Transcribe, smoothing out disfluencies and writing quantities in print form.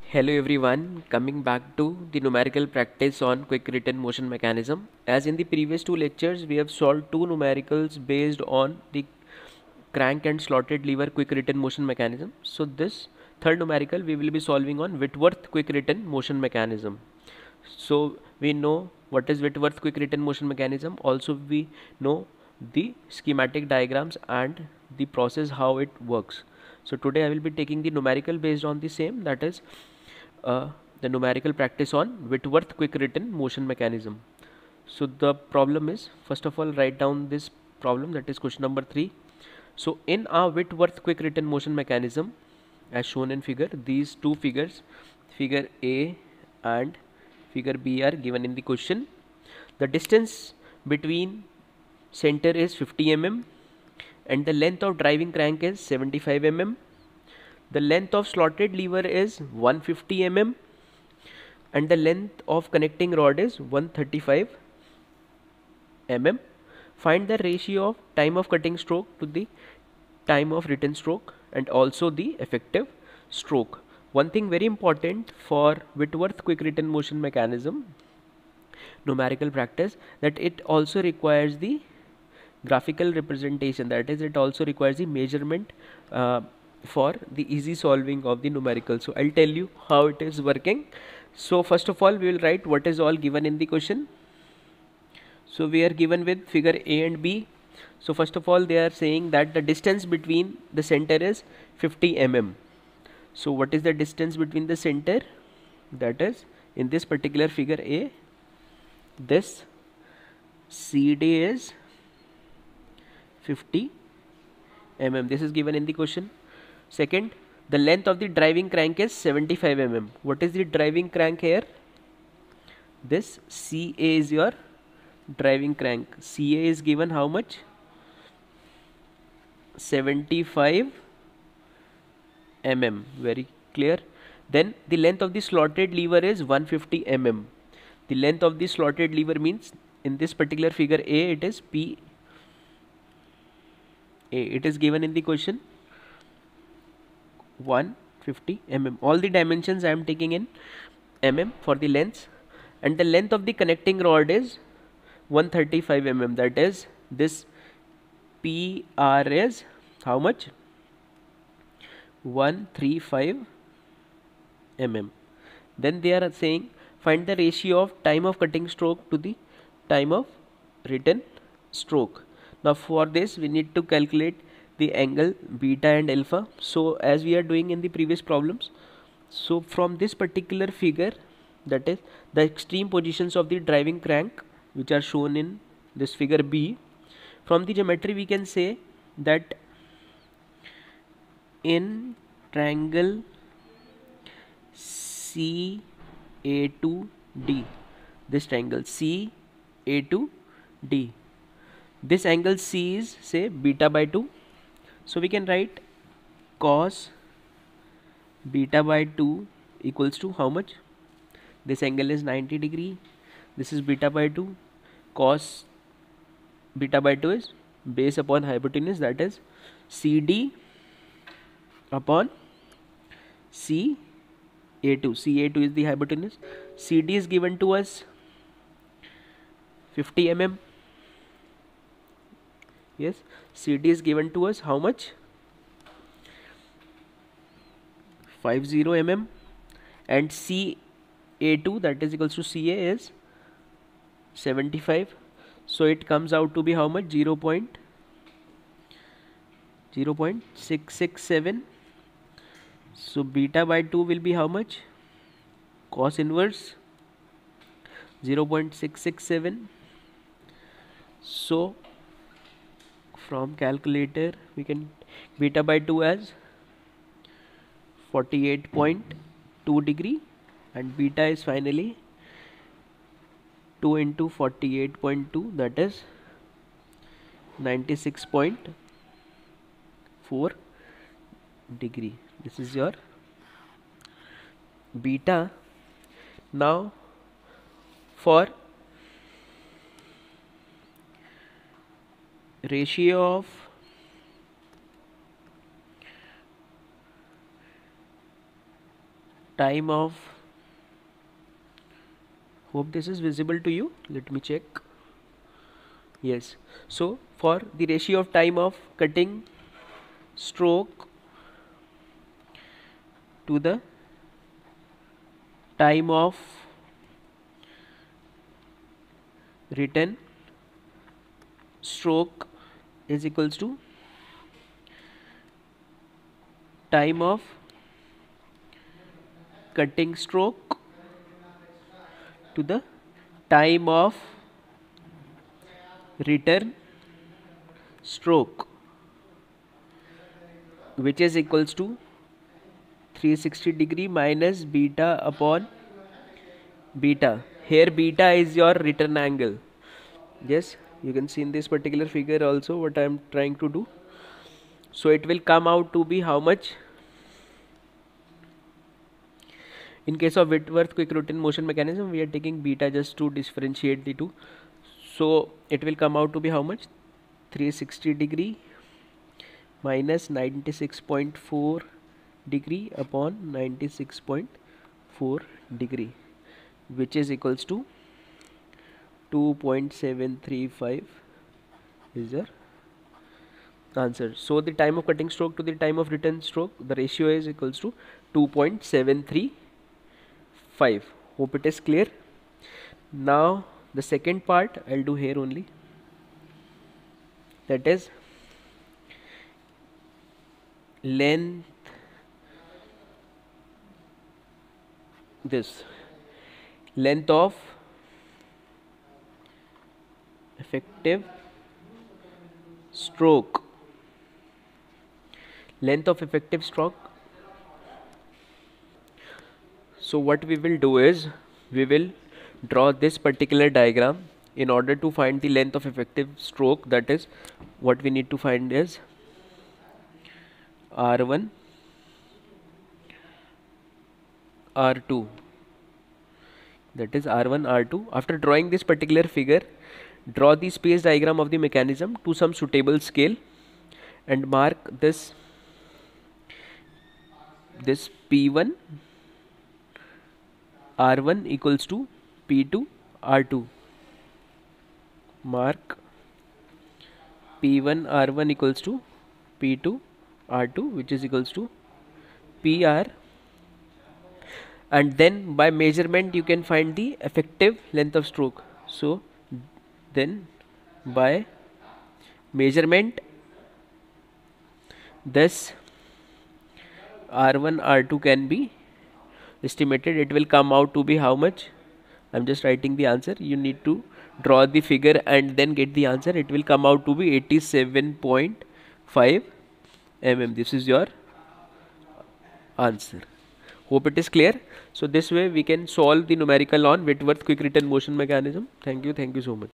Hello everyone, coming back to the numerical practice on quick written motion mechanism. As in the previous two lectures, we have solved two numericals based on the crank and slotted lever quick written motion mechanism. So this third numerical we will be solving on Whitworth quick written motion mechanism. So we know what is Whitworth quick written motion mechanism. Also we know the schematic diagrams and the process how it works. So today I will be taking the numerical based on the same, that is the numerical practice on Whitworth quick written motion mechanism. So the problem is, first of all, write down this problem, that is question number 3. So in our Whitworth quick written motion mechanism, as shown in figure, these two figures, figure A and figure B, are given in the question. The distance between center is 50 mm and the length of driving crank is 75 mm. The length of slotted lever is 150 mm and the length of connecting rod is 135 mm. Find the ratio of time of cutting stroke to the time of written stroke and also the effective stroke. One thing very important for Whitworth quick written motion mechanism numerical practice, that it also requires the graphical representation, that is it also requires the measurement for the easy solving of the numerical. So I'll tell you how it is working. So first of all we will write what is all given in the question. So we are given with figure A and B. So first of all they are saying that the distance between the center is 50 mm. So what is the distance between the center? That is, in this particular figure A, this CD is 50 mm. This is given in the question. Second, the length of the driving crank is 75 mm. What is the driving crank here? This CA is your driving crank. CA is given how much? 75 mm. Very clear. Then the length of the slotted lever is 150 mm. The length of the slotted lever means, in this particular figure A, it is P A. It is given in the question 150 mm. All the dimensions I am taking in mm for the length, and the length of the connecting rod is 135 mm. That is, this PR is how much? 135 mm. Then they are saying find the ratio of time of cutting stroke to the time of written stroke. Now for this we need to calculate the angle beta and alpha. So as we are doing in the previous problems, so from this particular figure, that is the extreme positions of the driving crank which are shown in this figure B, from the geometry we can say that in triangle CA2D, this triangle CA2D, this angle C is say beta by 2. So we can write cos beta by 2 equals to how much? This angle is 90 degree. This is beta by 2. Cos beta by 2 is base upon hypotenuse, that is CD upon CA2. CA2 is the hypotenuse. CD is given to us 50 mm. Yes, CD is given to us how much? 50 mm. And CA2, that is equals to CA, is 75. So it comes out to be how much? 0.667. So beta by 2 will be how much? Cos inverse 0.667. So from calculator we can beta by 2 as 48.2 degree, and beta is finally 2 into 48.2, that is 96.4 degree. This is your beta. Now for ratio of time of, hope this is visible to you, let me check. Yes, so for the ratio of time of cutting stroke to the time of written stroke is equals to time of cutting stroke to the time of return stroke, which is equals to 360 degree minus beta upon beta. Here beta is your return angle. Yes, you can see in this particular figure also what I am trying to do. So it will come out to be how much? In case of Whitworth quick routine motion mechanism, we are taking beta just to differentiate the two. So it will come out to be how much? 360 degree minus 96.4 degree upon 96.4 degree, which is equals to 2.735 is your answer. So the time of cutting stroke to the time of return stroke, the ratio is equals to 2.735. Hope it is clear. Now the second part I'll do here only, that is length, this length of effective stroke, length of effective stroke. So what we will do is we will draw this particular diagram in order to find the length of effective stroke. That is what we need to find is R1 R2, that is R1 R2. After drawing this particular figure, draw the space diagram of the mechanism to some suitable scale and mark this P1 R1 equals to P2 R2. Mark P1 R1 equals to P2 R2, which is equals to PR, and then by measurement you can find the effective length of stroke. So then by measurement this R1 R2 can be estimated. It will come out to be how much? I'm just writing the answer. You need to draw the figure and then get the answer. It will come out to be 87.5 mm. This is your answer. Hope it is clear. So this way we can solve the numerical on Whitworth quick return motion mechanism. Thank you so much.